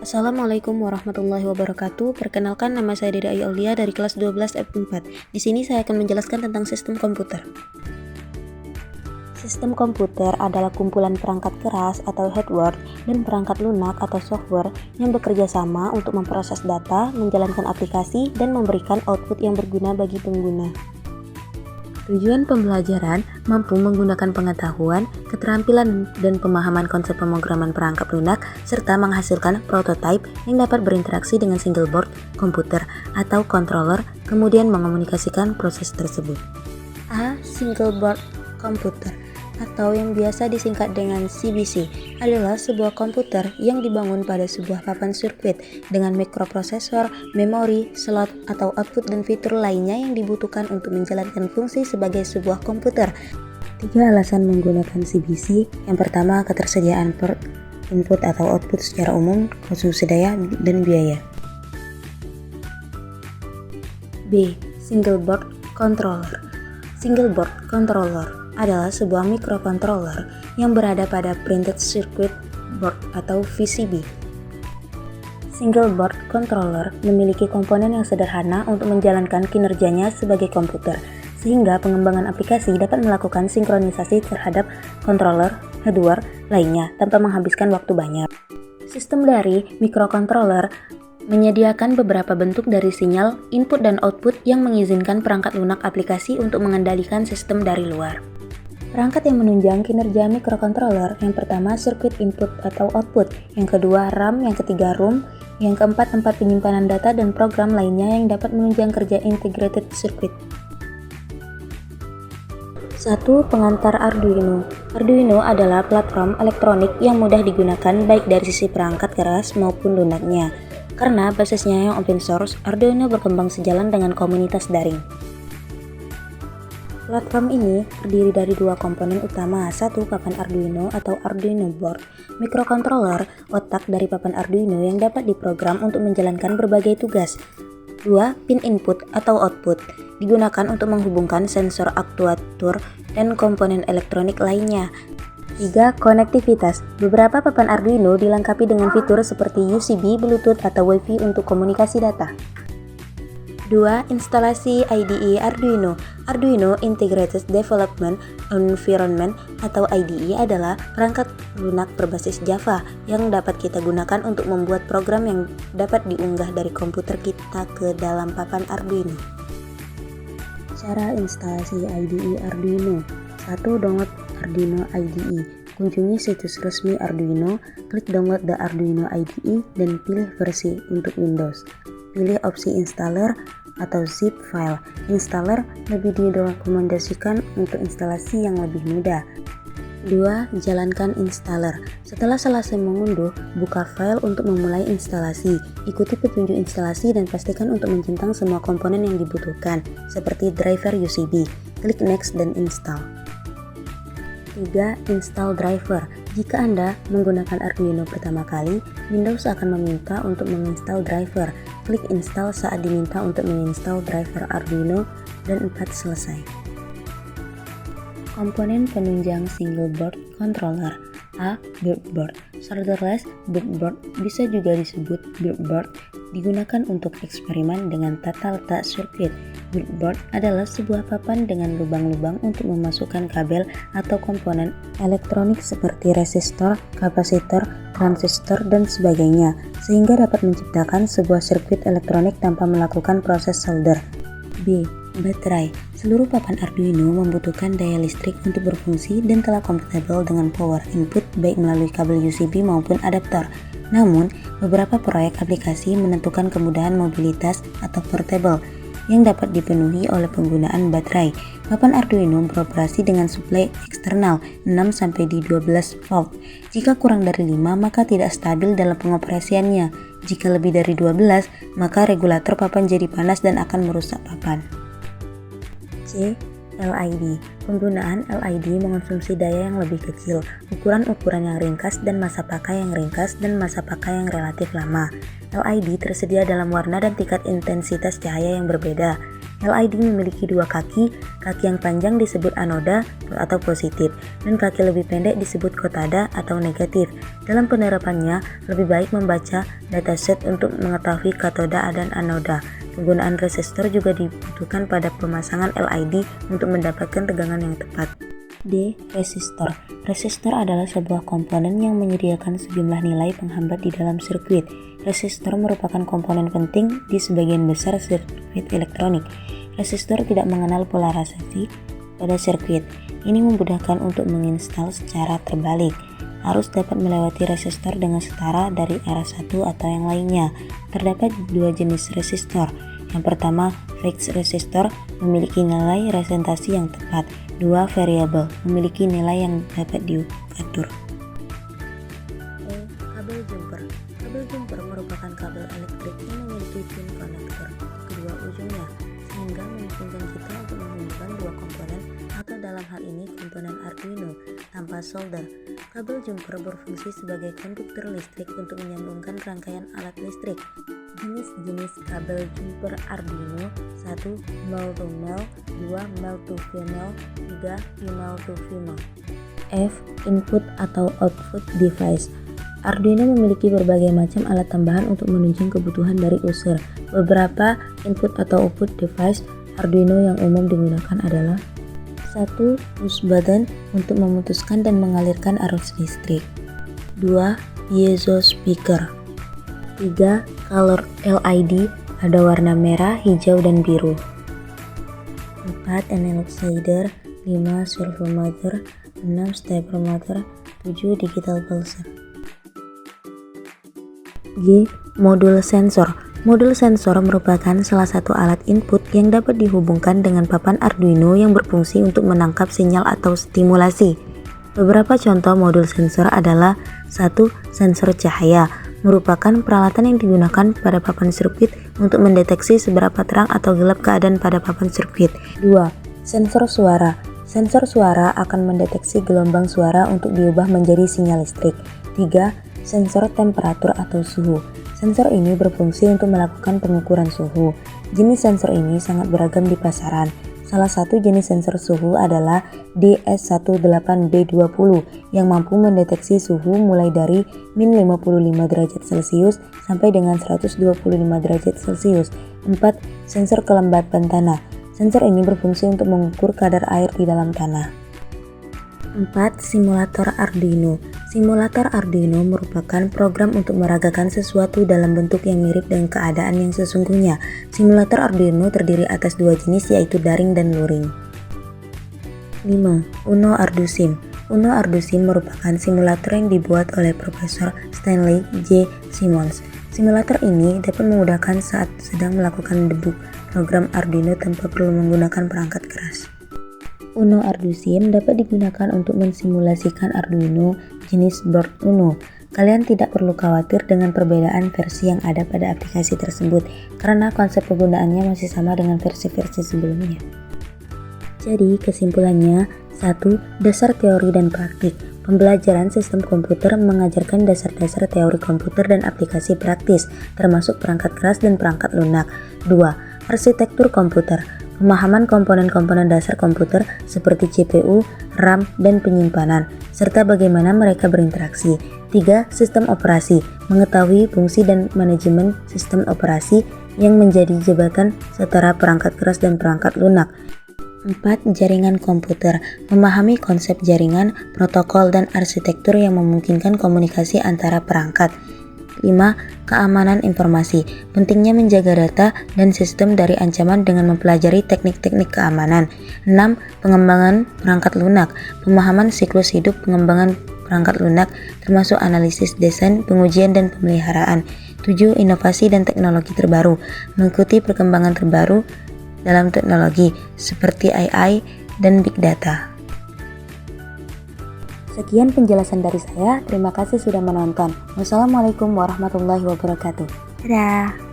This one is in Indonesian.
Assalamualaikum warahmatullahi wabarakatuh. Perkenalkan, nama saya Dede Ayu Aulia dari kelas 12 F4. Di sini saya akan menjelaskan tentang sistem komputer. Sistem komputer adalah kumpulan perangkat keras atau hardware dan perangkat lunak atau software yang bekerja sama untuk memproses data, menjalankan aplikasi, dan memberikan output yang berguna bagi pengguna. Tujuan pembelajaran mampu menggunakan pengetahuan, keterampilan, dan pemahaman konsep pemrograman perangkat lunak serta menghasilkan prototipe yang dapat berinteraksi dengan single board komputer atau controller, kemudian mengomunikasikan proses tersebut. Single board computer atau yang biasa disingkat dengan CBC adalah sebuah komputer yang dibangun pada sebuah papan sirkuit dengan mikroprosesor, memori, slot, atau output dan fitur lainnya yang dibutuhkan untuk menjalankan fungsi sebagai sebuah komputer. 3 alasan menggunakan CBC. Yang pertama, ketersediaan port input atau output secara umum, konsumsi daya, dan biaya. B. Single board controller. Single board controller adalah sebuah microcontroller yang berada pada printed circuit board atau PCB. Single board controller memiliki komponen yang sederhana untuk menjalankan kinerjanya sebagai komputer, sehingga pengembangan aplikasi dapat melakukan sinkronisasi terhadap controller hardware lainnya tanpa menghabiskan waktu banyak. Sistem dari microcontroller menyediakan beberapa bentuk dari sinyal, input dan output yang mengizinkan perangkat lunak aplikasi untuk mengendalikan sistem dari luar. Perangkat yang menunjang kinerja microcontroller, yang pertama sirkuit input atau output, yang kedua RAM, yang ketiga ROM, yang keempat tempat penyimpanan data dan program lainnya yang dapat menunjang kerja integrated circuit. 1. Pengantar Arduino. Arduino adalah platform elektronik yang mudah digunakan baik dari sisi perangkat keras maupun lunaknya. Karena basisnya yang open source, Arduino berkembang sejalan dengan komunitas daring. Platform ini terdiri dari 2 komponen utama. 1. Papan Arduino atau Arduino board, microcontroller, otak dari papan Arduino yang dapat diprogram untuk menjalankan berbagai tugas. 2. Pin input atau output, digunakan untuk menghubungkan sensor, aktuator, dan komponen elektronik lainnya. 3. Konektivitas. Beberapa papan Arduino dilengkapi dengan fitur seperti USB, Bluetooth, atau Wi-Fi untuk komunikasi data. 2. Instalasi IDE Arduino. Arduino Integrated Development Environment atau IDE adalah perangkat lunak berbasis Java yang dapat kita gunakan untuk membuat program yang dapat diunggah dari komputer kita ke dalam papan Arduino. Cara instalasi IDE Arduino. 1. Download Arduino IDE. Kunjungi situs resmi Arduino, klik download the Arduino IDE, dan pilih versi untuk Windows. Pilih opsi installer atau zip file. Installer lebih direkomendasikan untuk instalasi yang lebih mudah. 2. Jalankan installer. Setelah selesai mengunduh, buka file untuk memulai instalasi. Ikuti petunjuk instalasi dan pastikan untuk mencentang semua komponen yang dibutuhkan, seperti driver USB. Klik next dan install. 3. Install driver. Jika Anda menggunakan Arduino pertama kali, Windows akan meminta untuk menginstal driver. Klik install saat diminta untuk menginstal driver Arduino dan 4 selesai. Komponen penunjang single board controller. A. Breadboard. Solderless breadboard, bisa juga disebut breadboard, digunakan untuk eksperimen dengan tata letak sirkuit. Breadboard adalah sebuah papan dengan lubang-lubang untuk memasukkan kabel atau komponen elektronik seperti resistor, kapasitor, transistor, dan sebagainya, sehingga dapat menciptakan sebuah sirkuit elektronik tanpa melakukan proses solder. B. Baterai. Seluruh papan Arduino membutuhkan daya listrik untuk berfungsi dan telah kompatibel dengan power input baik melalui kabel USB maupun adaptor. Namun, beberapa proyek aplikasi menentukan kemudahan mobilitas atau portable yang dapat dipenuhi oleh penggunaan baterai. Papan Arduino beroperasi dengan suplai eksternal 6-12 volt. Jika kurang dari 5, maka tidak stabil dalam pengoperasiannya. Jika lebih dari 12, maka regulator papan jadi panas dan akan merusak papan. C. LED. Penggunaan LED mengonsumsi daya yang lebih kecil, ukuran-ukuran yang ringkas dan masa pakai yang ringkas dan masa pakai yang relatif lama. LED tersedia dalam warna dan tingkat intensitas cahaya yang berbeda. LED memiliki dua kaki yang panjang disebut anoda atau positif, dan kaki lebih pendek disebut kathode atau negatif. Dalam penerapannya, lebih baik membaca dataset untuk mengetahui katoda dan anoda. Penggunaan resistor juga dibutuhkan pada pemasangan LED untuk mendapatkan tegangan yang tepat. D. Resistor. Resistor adalah sebuah komponen yang menyediakan sejumlah nilai penghambat di dalam sirkuit. Resistor merupakan komponen penting di sebagian besar sirkuit elektronik. Resistor tidak mengenal polarisasi pada sirkuit. Ini memudahkan untuk menginstal secara terbalik. Arus dapat melewati resistor dengan setara dari arah satu atau yang lainnya. Terdapat dua jenis resistor. Yang pertama, fixed resistor memiliki nilai resistasi yang tepat. Dua, variabel memiliki nilai yang dapat diatur. Kabel jumper. Kabel jumper merupakan kabel elektrik yang memiliki pin konektor kedua ujungnya, sehingga memungkinkan kita untuk menghubungkan dua komponen atau dalam hal ini komponen Arduino tanpa solder. Kabel jumper berfungsi sebagai konduktor listrik untuk menyambungkan rangkaian alat listrik. Jenis-jenis kabel jumper Arduino: 1. Male to male, 2. Male to female, 3. Female to female. F. Input atau output device. Arduino memiliki berbagai macam alat tambahan untuk menunjang kebutuhan dari user. Beberapa input atau output device Arduino yang umum digunakan adalah: 1. Push button untuk memutuskan dan mengalirkan arus listrik, 2. Piezo speaker, 3. Color LED ada warna merah, hijau, dan biru, 4. Analog slider, 5. Servomotor, 6. Stepper motor, 7. Digital pulser. G. Modul sensor. Modul sensor merupakan salah satu alat input yang dapat dihubungkan dengan papan Arduino yang berfungsi untuk menangkap sinyal atau stimulasi. Beberapa contoh modul sensor adalah: 1. Sensor cahaya merupakan peralatan yang digunakan pada papan sirkuit untuk mendeteksi seberapa terang atau gelap keadaan pada papan sirkuit. 2. Sensor suara. Sensor suara akan mendeteksi gelombang suara untuk diubah menjadi sinyal listrik. 3. Sensor temperatur atau suhu. Sensor ini berfungsi untuk melakukan pengukuran suhu. Jenis sensor ini sangat beragam di pasaran. Salah satu jenis sensor suhu adalah DS18B20 yang mampu mendeteksi suhu mulai dari min 55 derajat Celcius sampai dengan 125 derajat Celcius. 4. Sensor kelembapan tanah. Sensor ini berfungsi untuk mengukur kadar air di dalam tanah. 4. Simulator Arduino. Simulator Arduino merupakan program untuk meragakan sesuatu dalam bentuk yang mirip dengan keadaan yang sesungguhnya. Simulator Arduino terdiri atas dua jenis, yaitu daring dan luring. 5. Uno Ardusim. Uno Ardusim merupakan simulator yang dibuat oleh Profesor Stanley J. Simmons. Simulator ini dapat memudahkan saat sedang melakukan debug program Arduino tanpa perlu menggunakan perangkat keras. Uno Ardusim dapat digunakan untuk mensimulasikan Arduino jenis board Uno. Kalian tidak perlu khawatir dengan perbedaan versi yang ada pada aplikasi tersebut, karena konsep penggunaannya masih sama dengan versi-versi sebelumnya. Jadi kesimpulannya: 1. Dasar teori dan praktik. Pembelajaran sistem komputer mengajarkan dasar-dasar teori komputer dan aplikasi praktis, termasuk perangkat keras dan perangkat lunak. 2. Arsitektur komputer. Pemahaman komponen-komponen dasar komputer seperti CPU, RAM, dan penyimpanan, serta bagaimana mereka berinteraksi. 3. Sistem operasi. Mengetahui fungsi dan manajemen sistem operasi yang menjadi jembatan setara perangkat keras dan perangkat lunak. 4. Jaringan komputer. Memahami konsep jaringan, protokol, dan arsitektur yang memungkinkan komunikasi antara perangkat. 5. Keamanan informasi. Pentingnya menjaga data dan sistem dari ancaman dengan mempelajari teknik-teknik keamanan. 6. Pengembangan perangkat lunak. Pemahaman siklus hidup pengembangan perangkat lunak, termasuk analisis desain, pengujian, dan pemeliharaan. 7. Inovasi dan teknologi terbaru. Mengikuti perkembangan terbaru dalam teknologi seperti AI dan Big Data. Sekian penjelasan dari saya, terima kasih sudah menonton. Wassalamualaikum warahmatullahi wabarakatuh. Dadah!